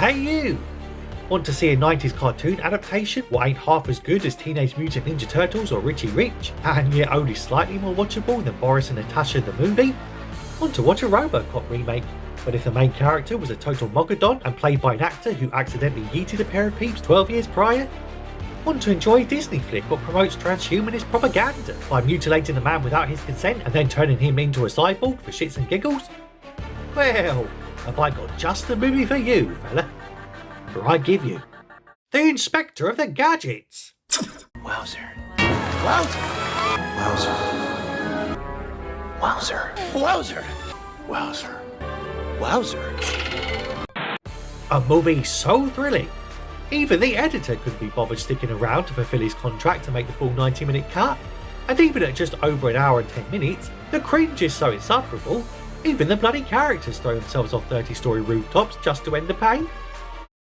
Hey you! Want to see a 90s cartoon adaptation what ain't half as good as Teenage Mutant Ninja Turtles or Richie Rich, and yet only slightly more watchable than Boris and Natasha the movie? Want to watch a Robocop remake, but if the main character was a total mogadon and played by an actor who accidentally yeeted a pair of peeps 12 years prior? Want to enjoy a Disney flick what promotes transhumanist propaganda by mutilating a man without his consent and then turning him into a cyborg for shits and giggles? Well, have I got just the movie for you, fella? For I give you the Inspector of the Gadgets. Wowzer. Wowzer. Wowzer. Wowzer. Wowzer. Wowzer. Wowzer. A movie so thrilling, even the editor couldn't be bothered sticking around to fulfill his contract to make the full 90-minute cut, and even at just over an hour and 10 minutes, the cringe is so insufferable, even the bloody characters throw themselves off 30-story rooftops just to end the pain.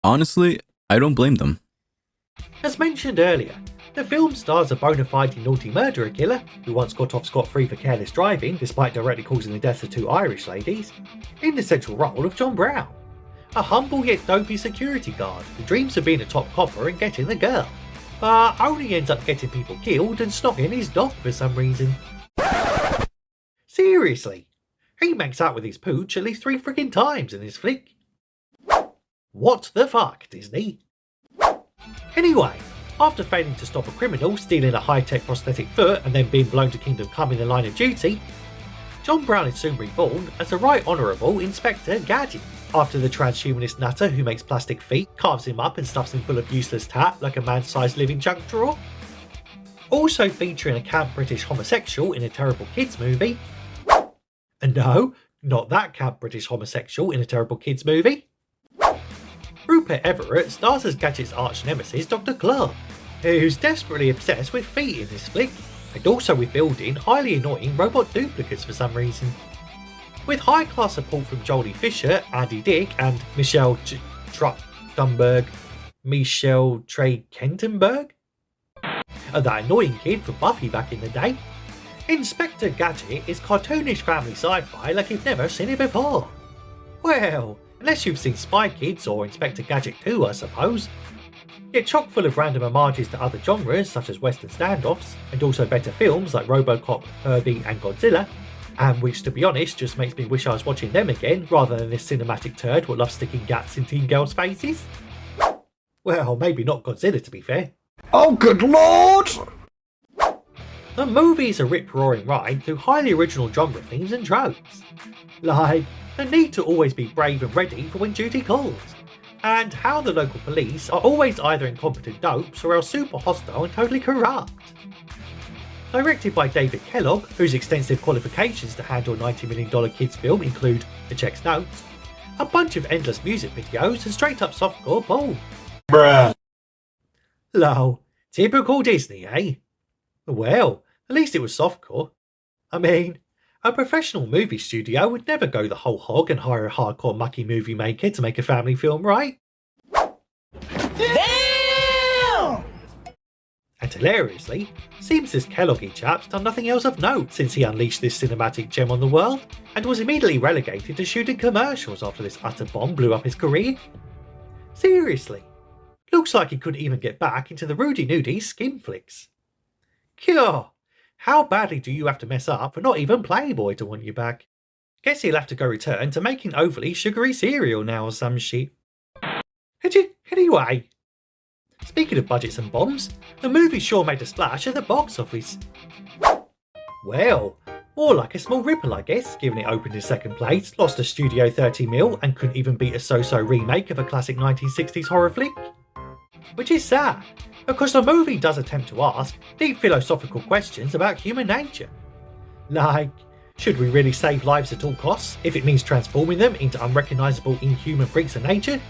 Honestly, I don't blame them. As mentioned earlier, the film stars a bona fide naughty murderer killer who once got off scot-free for careless driving despite directly causing the deaths of two Irish ladies, in the central role of John Brown, a humble yet dopey security guard who dreams of being a top copper and getting the girl, but only ends up getting people killed and snogging his dog for some reason. Seriously, he makes out with his pooch at least 3 freaking times in this flick. What the fuck, Disney? Anyway, after failing to stop a criminal stealing a high-tech prosthetic foot and then being blown to Kingdom Come in the line of duty, John Brown is soon reborn as the Right Honourable Inspector Gadget, after the transhumanist nutter who makes plastic feet carves him up and stuffs him full of useless tat like a man-sized living junk drawer. Also featuring a camp British homosexual in a terrible kids movie. And no, not that camp British homosexual in a terrible kids movie. Rupert Everett stars as Gadget's arch nemesis Dr. Clark, who's desperately obsessed with feet in this flick, and also with building highly annoying robot duplicates for some reason. With high-class support from Jolie Fisher, Andy Dick, and Michelle Trey-Kentenberg, and that annoying kid from Buffy back in the day, Inspector Gadget is cartoonish family sci-fi like you've never seen it before. Well, unless you've seen Spy Kids or Inspector Gadget 2, I suppose. Yet chock full of random homages to other genres such as Western standoffs, and also better films like Robocop, Herbie and Godzilla, and which to be honest just makes me wish I was watching them again rather than this cinematic turd what loves sticking gats in teen girls' faces. Well, maybe not Godzilla to be fair. Oh, good lord! The movie's a rip-roaring ride through highly original genre themes and tropes, like the need to always be brave and ready for when duty calls, and how the local police are always either incompetent dopes or else super hostile and totally corrupt. Directed by David Kellogg, whose extensive qualifications to handle a $90 million kids film include the checks notes, a bunch of endless music videos and straight up softcore bull. Bruh. Lol, typical Disney, eh? Well, at least it was softcore. I mean, a professional movie studio would never go the whole hog and hire a hardcore mucky movie maker to make a family film, right? Damn! And hilariously, seems this Kelloggy chap's done nothing else of note since he unleashed this cinematic gem on the world, and was immediately relegated to shooting commercials after this utter bomb blew up his career. Seriously, looks like he couldn't even get back into the Rudy Nudie skin flicks. Cure! How badly do you have to mess up for not even Playboy to want you back? Guess he'll have to go return to making overly sugary cereal now or some shit. Anyway, speaking of budgets and bombs, the movie sure made a splash at the box office. Well, more like a small ripple I guess, given it opened in second place, lost a studio 30 mil and couldn't even beat a so-so remake of a classic 1960s horror flick. Which is sad, because the movie does attempt to ask deep philosophical questions about human nature. Like, should we really save lives at all costs if it means transforming them into unrecognisable inhuman freaks of nature?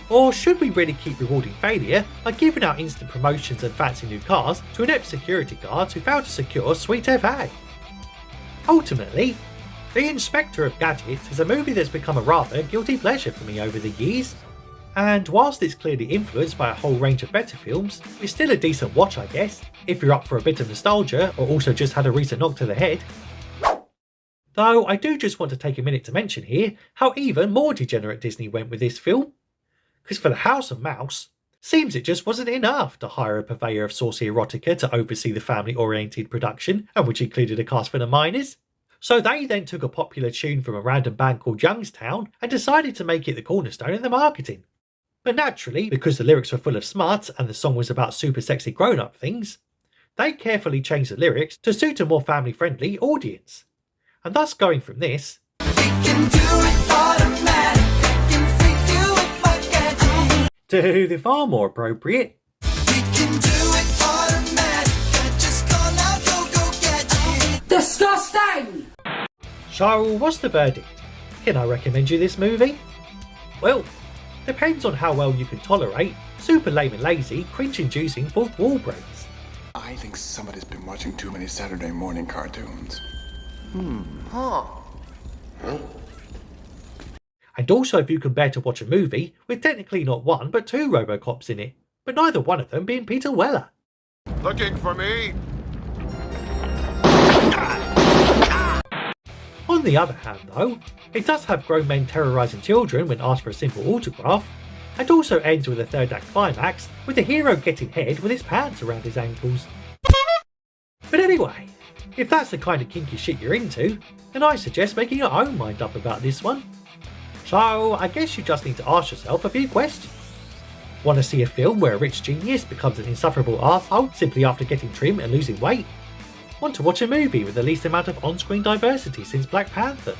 Or should we really keep rewarding failure by giving out instant promotions and fancy new cars to inept security guards who fail to secure sweet FA? Ultimately, The Inspector of Gadget is a movie that's become a rather guilty pleasure for me over the years. And whilst it's clearly influenced by a whole range of better films, it's still a decent watch I guess, if you're up for a bit of nostalgia or also just had a recent knock to the head. Though I do just want to take a minute to mention here how even more degenerate Disney went with this film. because for the House of Mouse, seems it just wasn't enough to hire a purveyor of saucy erotica to oversee the family-oriented production, and which included a cast for the minors. So they then took a popular tune from a random band called Youngstown and decided to make it the cornerstone in the marketing. But naturally, because the lyrics were full of smut and the song was about super sexy grown-up things, they carefully changed the lyrics to suit a more family-friendly audience. And thus going from this to the far more appropriate disgusting! So what's the verdict? Can I recommend you this movie? Well, depends on how well you can tolerate super lame and lazy, cringe-inducing fourth wall breaks. I think somebody's been watching too many Saturday morning cartoons. And also if you can bear to watch a movie with technically not one but two Robocops in it, but neither one of them being Peter Weller. Looking for me? On the other hand though, it does have grown men terrorising children when asked for a simple autograph, and also ends with a third act climax with the hero getting head with his pants around his ankles. But anyway, if that's the kind of kinky shit you're into, then I suggest making your own mind up about this one. So I guess you just need to ask yourself a few questions. Want to see a film where a rich genius becomes an insufferable arsehole simply after getting trim and losing weight? Want to watch a movie with the least amount of on-screen diversity since Black Panther?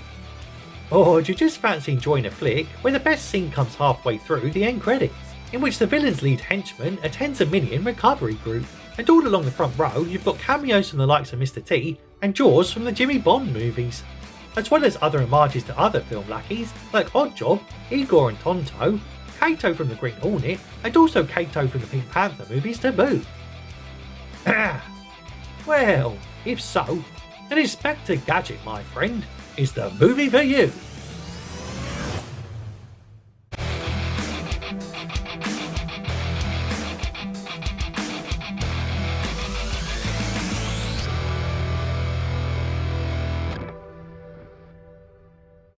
Or do you just fancy enjoying a flick where the best scene comes halfway through the end credits, in which the villain's lead henchman attends a minion recovery group, and all along the front row you've got cameos from the likes of Mr. T and Jaws from the Jimmy Bond movies, as well as other homages to other film lackeys like Oddjob, Igor and Tonto, Kato from the Green Hornet, and also Kato from the Pink Panther movies to boot. Well, if so, then Inspector Gadget, my friend, is the movie for you.